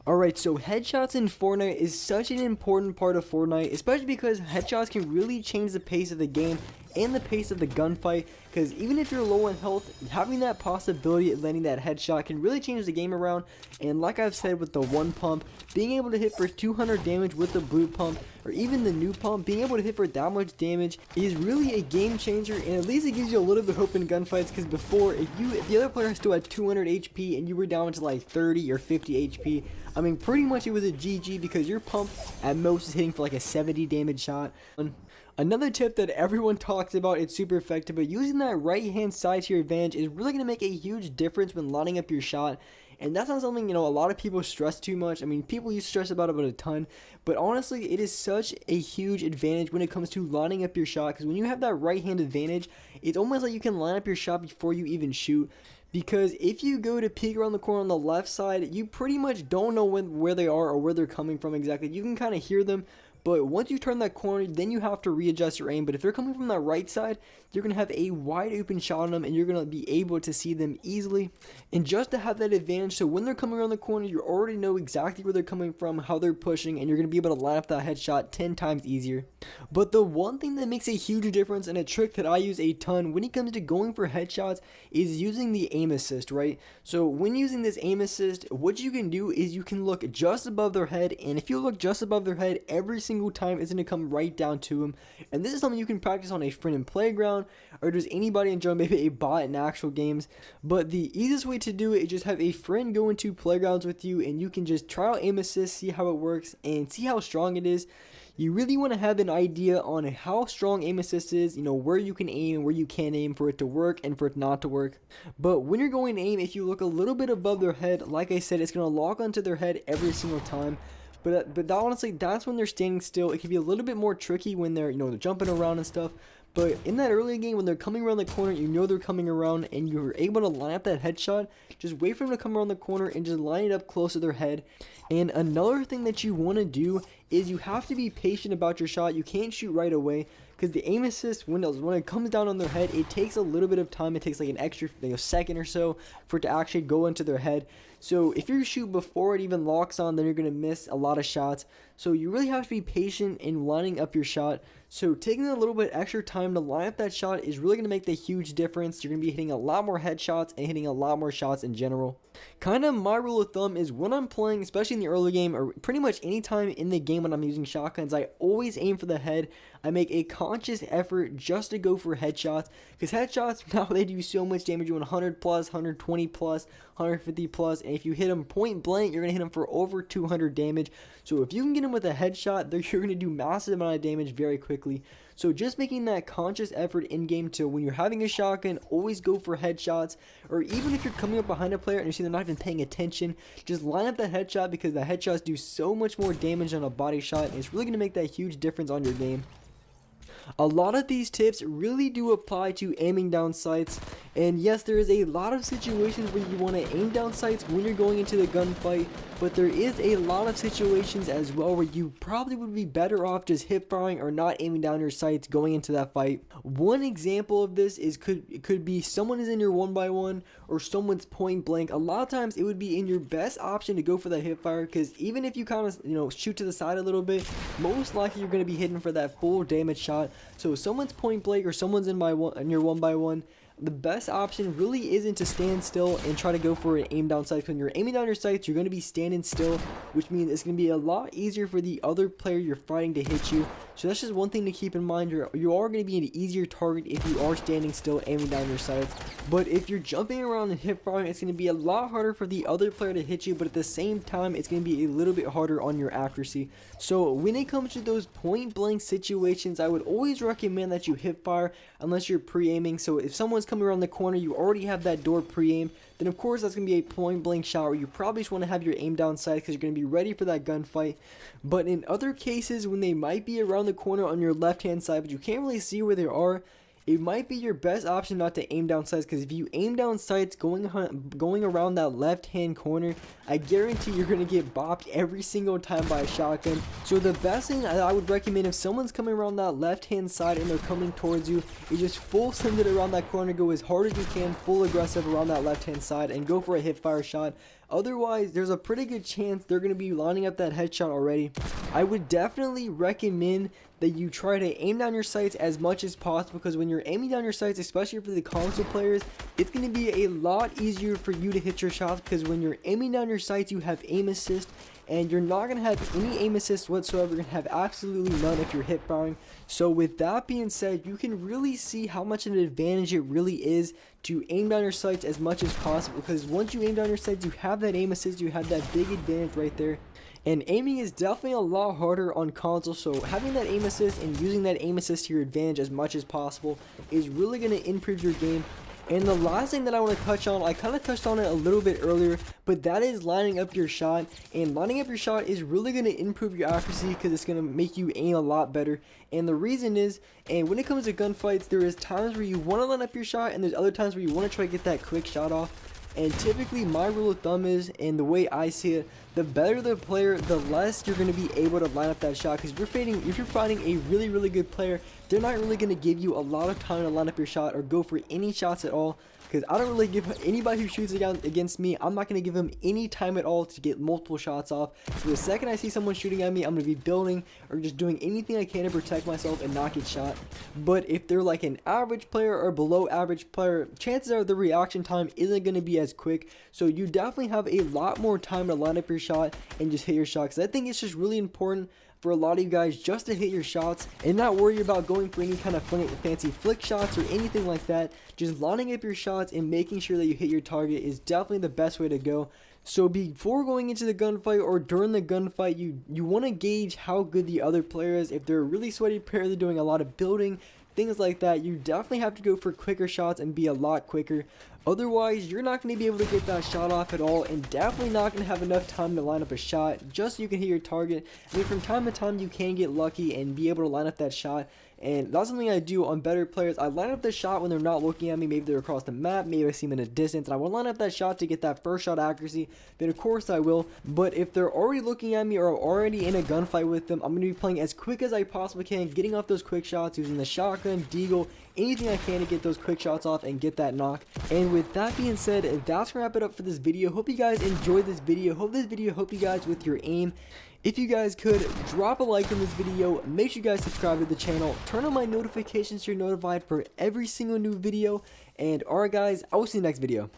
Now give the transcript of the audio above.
Alright, so headshots in Fortnite is such an important part of Fortnite, especially because headshots can really change the pace of the game and the pace of the gunfight, because even if you're low on health, having that possibility of landing that headshot can really change the game around. And like I've said with the one pump, being able to hit for 200 damage with the blue pump, or even the new pump, being able to hit for that much damage is really a game changer, and at least it gives you a little bit of hope in gunfights, because before, if the other player still had 200 HP and you were down to like 30 or 50 HP, I mean pretty much it was a GG, because your pump at most is hitting for like a 70 damage shot. Another tip that everyone talks about, it's super effective, but using that right hand side to your advantage is really going to make a huge difference when lining up your shot. And that's not something, a lot of people stress too much. I mean, people used to stress about it a ton, but honestly, it is such a huge advantage when it comes to lining up your shot, because when you have that right hand advantage, it's almost like you can line up your shot before you even shoot. Because if you go to peek around the corner on the left side, you pretty much don't know where they are or where they're coming from exactly. You can kind of hear them, but once you turn that corner, then you have to readjust your aim. But if they're coming from that right side, you're going to have a wide open shot on them, and you're going to be able to see them easily. And just to have that advantage, so when they're coming around the corner, you already know exactly where they're coming from, how they're pushing, and you're going to be able to line up that headshot 10 times easier. But the one thing that makes a huge difference, and a trick that I use a ton when it comes to going for headshots, is using the aim assist, right? So when using this aim assist, what you can do is you can look just above their head, and if you look just above their head, every single time it's going to come right down to them. And this is something you can practice on a friend in Playground, or just anybody enjoying maybe a bot in actual games. But the easiest way to do it is just have a friend go into Playgrounds with you, and you can just try out aim assist, see how it works, and see how strong it is. You really want to have an idea on how strong aim assist is, where you can aim and where you can't aim for it to work and for it not to work. But when you're going to aim, if you look a little bit above their head, like I said, it's going to lock onto their head every single time. But honestly, that's when they're standing still. It can be a little bit more tricky when they're, they're jumping around and stuff. But in that early game, when they're coming around the corner, they're coming around, and you're able to line up that headshot. Just wait for them to come around the corner and just line it up close to their head. And another thing that you want to do is you have to be patient about your shot. You can't shoot right away, because the aim assist windows, when it comes down on their head, it takes a little bit of time. It takes like an extra second or so for it to actually go into their head. So if you shoot before it even locks on, then you're going to miss a lot of shots. So you really have to be patient in lining up your shot. So taking a little bit extra time to line up that shot is really going to make the huge difference. You're going to be hitting a lot more headshots and hitting a lot more shots in general. Kind of my rule of thumb is when I'm playing, especially in the early game, or pretty much any time in the game when I'm using shotguns, I always aim for the head. I make a conscious effort just to go for headshots, because headshots, now they do so much damage. You want 100 plus, 120 plus, 150 plus, and if you hit them point blank, you're going to hit them for over 200 damage. So if you can get them with a headshot, you're going to do massive amount of damage very quickly. So just making that conscious effort in game to, when you're having a shotgun, always go for headshots. Or even if you're coming up behind a player and you see they're not even paying attention, just line up that headshot, because the headshots do so much more damage than a body shot, and it's really going to make that huge difference on your game. A lot of these tips really do apply to aiming down sights, and yes, there is a lot of situations where you want to aim down sights when you're going into the gunfight, but there is a lot of situations as well where you probably would be better off just hip firing or not aiming down your sights going into that fight. One example of this is could be someone is in your 1x1 or someone's point blank. A lot of times it would be in your best option to go for that hip fire, because even if you kind of shoot to the side a little bit, most likely you're going to be hitting for that full damage shot. So if someone's point blank or someone's in your 1x1, the best option really isn't to stand still and try to go for an aim down sights. When you're aiming down your sights, you're going to be standing still, which means it's going to be a lot easier for the other player you're fighting to hit you. So that's just one thing to keep in mind. You are going to be an easier target if you are standing still aiming down your sights. But if you're jumping around and hip firing, it's going to be a lot harder for the other player to hit you, but at the same time, it's going to be a little bit harder on your accuracy. So when it comes to those point blank situations, I would always recommend that you hip fire unless you're pre-aiming. So if someone's coming around the corner, you already have that door pre-aimed, then of course that's going to be a point blank shot where you probably just want to have your aim down sight, because you're going to be ready for that gunfight. But in other cases, when they might be around the corner on your left hand side but you can't really see where they are, it might be your best option not to aim down sights, because if you aim down sights going around that left hand corner, I guarantee you're going to get bopped every single time by a shotgun. So the best thing I would recommend, if someone's coming around that left hand side and they're coming towards you, is just full send it around that corner, go as hard as you can, full aggressive around that left hand side, and go for a hip fire shot. Otherwise, there's a pretty good chance they're going to be lining up that headshot already. I would definitely recommend that you try to aim down your sights as much as possible, because when you're aiming down your sights, especially for the console players, it's going to be a lot easier for you to hit your shots, because when you're aiming down your sights, you have aim assist, and you're not going to have any aim assist whatsoever. You're going to have absolutely none if you're hip firing. So with that being said, you can really see how much of an advantage it really is to aim down your sights as much as possible, because once you aim down your sights, you have that aim assist, you have that big advantage right there. And aiming is definitely a lot harder on console, so having that aim assist and using that aim assist to your advantage as much as possible is really going to improve your game. And the last thing that I want to touch on, I kind of touched on it a little bit earlier, but that is lining up your shot. And lining up your shot is really going to improve your accuracy, because it's going to make you aim a lot better. And the reason is, and when it comes to gunfights, there is times where you want to line up your shot, and there's other times where you want to try to get that quick shot off. And typically my rule of thumb is, and the way I see it, the better the player, the less you're going to be able to line up that shot. Because if you're fighting a really good player, they're not really going to give you a lot of time to line up your shot or go for any shots at all. Because I don't really give anybody who shoots against me, I'm not going to give them any time at all to get multiple shots off. So the second I see someone shooting at me, I'm going to be building or just doing anything I can to protect myself and not get shot. But if they're like an average player or below average player, chances are the reaction time isn't going to be as quick. So you definitely have a lot more time to line up your shot and just hit your shot. Because I think it's just really important for a lot of you guys just to hit your shots and not worry about going for any kind of fancy flick shots or anything like that. Just lining up your shots and making sure that you hit your target is definitely the best way to go. So before going into the gunfight or during the gunfight, you want to gauge how good the other player is. If they're a really sweaty player, they're doing a lot of building, things like that, you definitely have to go for quicker shots and be a lot quicker. Otherwise, you're not going to be able to get that shot off at all, and definitely not going to have enough time to line up a shot just so you can hit your target. I mean, from time to time, you can get lucky and be able to line up that shot. And that's something I do on better players. I line up the shot when they're not looking at me. Maybe they're across the map. Maybe I see them in a distance. And I will line up that shot to get that first shot accuracy. Then of course I will. But if they're already looking at me or already in a gunfight with them, I'm going to be playing as quick as I possibly can. Getting off those quick shots using the shotgun, deagle, anything I can to get those quick shots off and get that knock. And with that being said, that's going to wrap it up for this video. Hope you guys enjoyed this video. Hope this video helped you guys with your aim. If you guys could, drop a like on this video, make sure you guys subscribe to the channel, turn on my notifications so you're notified for every single new video, and alright guys, I will see you in the next video.